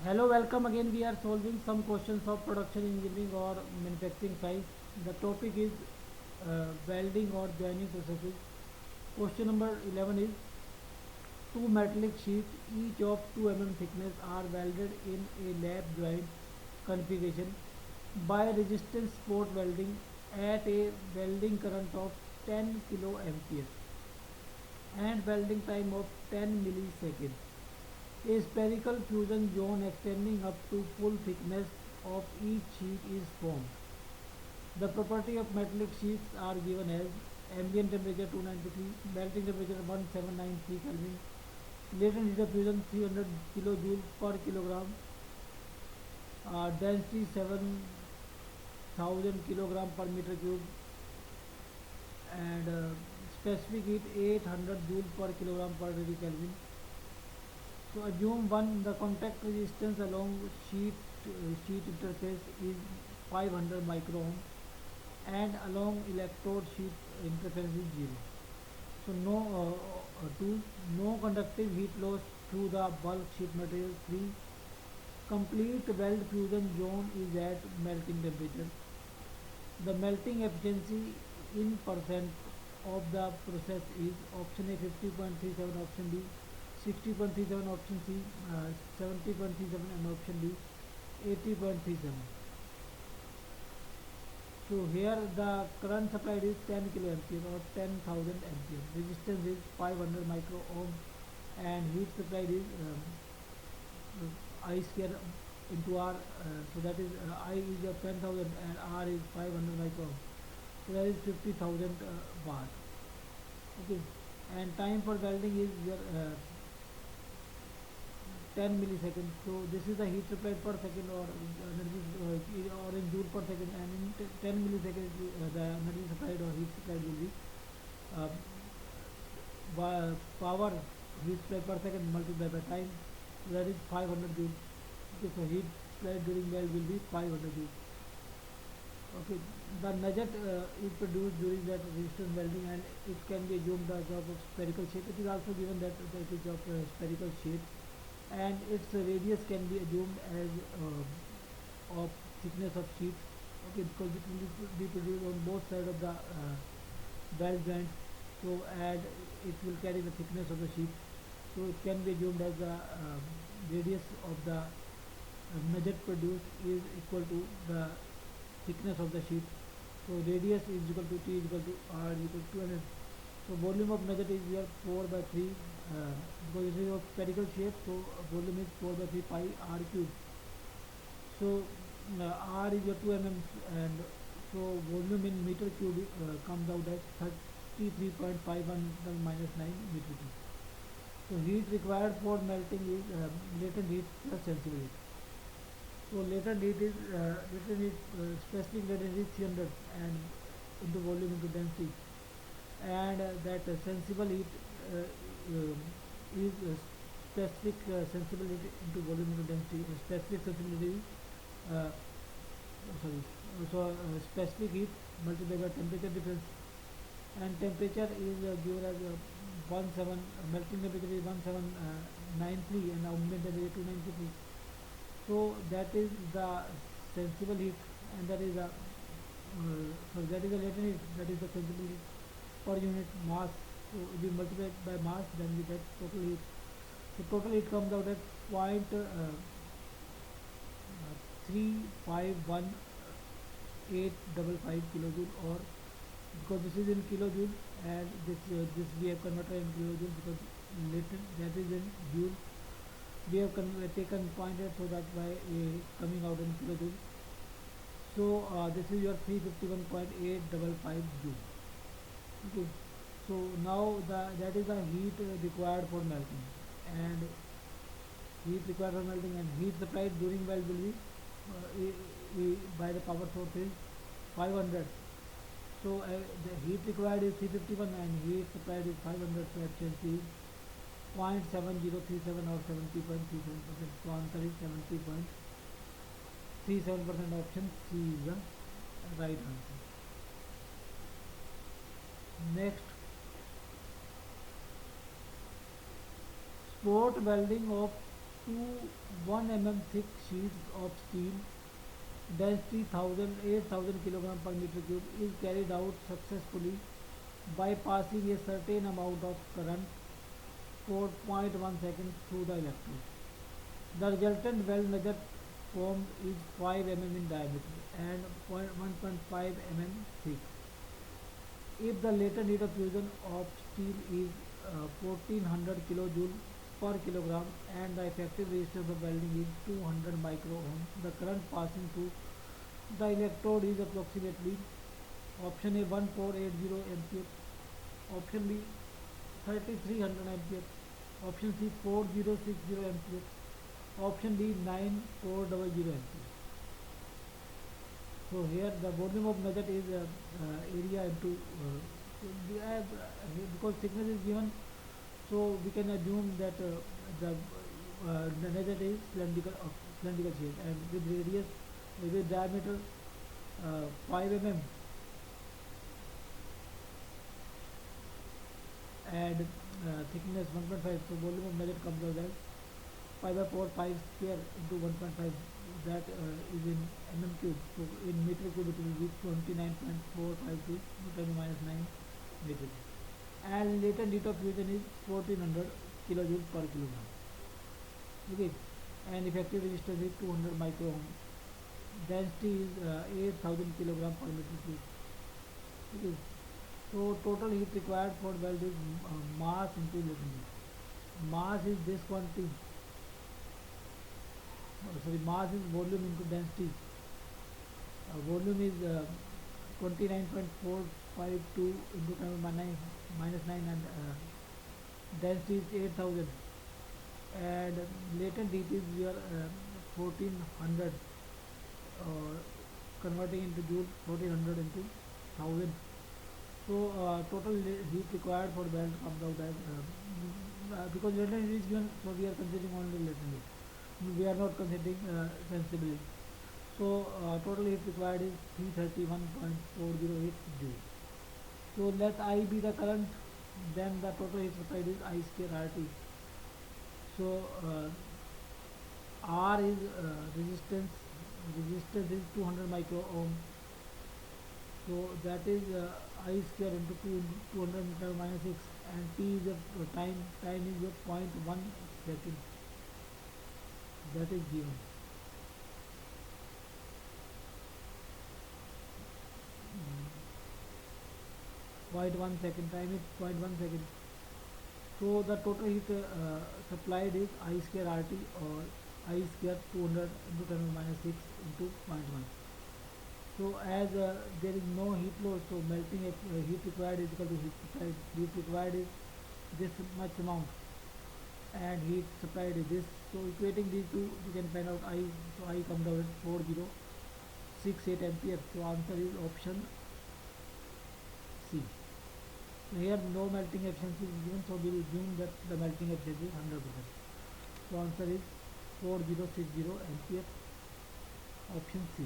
Hello, welcome again. We are solving some questions of production engineering or manufacturing side. The topic is welding or joining processes. Question number 11 is two metallic sheets each of 2 mm thickness are welded in a lap joint configuration by resistance spot welding at a welding current of 10 kilo ampere and welding time of 10 milliseconds. A spherical fusion zone extending up to full thickness of each sheet is formed. The property of metallic sheets are given as ambient temperature 293, melting temperature 1793 Kelvin, latent heat of fusion 300 kilojoule per kilogram, density 7000 kilogram per meter cube, and specific heat 800 joule per kilogram per degree Kelvin. So assume one the contact resistance along sheet interface is 500 micro ohm and along electrode sheet interface is 0. So two, no conductive heat loss through the bulk sheet material. 3, complete weld fusion zone is at melting temperature. The melting efficiency in percent of the process is option A 50.37, option B 60.37, option C 70.37, and option D 80.37. So here the current supplied is 10 kilo ampere or 10,000 ampere. Resistance is 500 micro ohm and heat supplied is I square into R. So that is I is 10,000 and R is 500 micro ohm. So that is 50,000 watt. Okay, and time for welding is 10 milliseconds. So this is the heat supplied per second or energy or in joule per second, and in 10 milliseconds the energy supplied or heat supplied will be uh, power heat supplied per second multiplied by time. So that is 500 joule. Okay, so heat supplied during weld will be 500 joule. Okay, the nugget is produced during that resistance welding, and it can be assumed the job of spherical shape. It is also given that it is of spherical shape, and its radius can be assumed as of thickness of sheet. Okay, because it will be produced on both sides of the weld joint, so and it will carry the thickness of the sheet, so it can be assumed as the radius of the nugget produced is equal to the thickness of the sheet. So radius is equal to T is equal to R is equal to 200. So volume of nugget is here 4 by 3 because it is of spherical shape, so volume is 4 by 3 pi R cube. So R is your 2 mm, and so volume in meter cube comes out as 33.51 minus 9 meter cube. So heat required for melting is latent heat plus sensible heat. So latent heat specific latent heat 300 and into volume into density, and that sensible heat is specific sensible heat into volume into density. Specific sensibility uh, sorry so specific heat multiplied by temperature difference, and temperature is given as 17 melting temperature is 1793 and ambient temperature 293. So that is the sensible heat, and that is the that is the latent heat, that is the sensible heat per unit mass. So if we multiply by mass, then we get total heat. So total heat comes out at point 351855 kilojoule, or because this is in kilojoule and this we have converted in kilojoule because latent that is in joule. We have taken pointed, so that's why coming out in kilojoule. So this is your 351.855 joule. Okay, so now that is the heat required for melting, and heat required for melting and heat supplied during weld will be by the power source is 500. So the heat required is 351 and heat supplied is 500, so efficiency is 0.7037 or 70.37%. So answer is 70.37%. Option C is the right answer. Next, spot welding of two 1 mm thick sheets of steel, density 8,000 kg per meter cube, is carried out successfully by passing a certain amount of current for zero point 0.1 seconds through the electrode. The resultant weld nugget formed is 5 mm in diameter and 1.5 mm thick. If the latent heat of fusion of steel is 1400 kilojoule per kilogram and the effective resistance of welding is 200 micro ohm, the current passing through the electrode is approximately option A 1480 ampere, option B 3300 ampere, option C 4060 ampere, option D 9400 ampere. So here the volume of nugget is area into because thickness is given, so we can assume that the nugget is cylindrical shape and with radius with diameter 5 mm and thickness 1.5. So volume of nugget comes out as 5 by 4 pi square into 1.5, that is in mm cube. So in meter cube it will be 29.452 10 minus 9 meter. And latent heat of fusion is 1400 kilojoule per kilogram. Okay, and effective resistance is 200 micro ohm. Density is 8,000 kilogram per meter cube. Okay, so total heat required for weld is mass into latent heat. Mass is this quantity. Sorry, mass is volume into density. Volume is 29.452 into 10 minus 9 and density is 8,000 and latent heat is your 1400 converting into joule, 1400 into 1000. So total heat required for weld comes out as because latent heat is given, so we are considering only latent heat. We are not considering sensibility. So total heat required is 331.408 joule. So let I be the current, then the total heat supplied is I square RT. So R is resistance is 200 micro ohm. So that is I square into 200 into minus 6, and T is your time is your 0.1 second. That is given. Point 1 second, time is 0.1 second. So the total heat supplied is I square RT or I square 200 into 10 minus 6 into 0.1. So as there is no heat loss, so melting heat required is equal to heat supplied. Heat required is this much amount and heat supplied is this. So equating these two, we can find out I. So I comes out at 4068 ampere. So answer is option C. So here no melting efficiency is given, so we will assume that the melting efficiency is 100%. So answer is 4060 ampere, option C.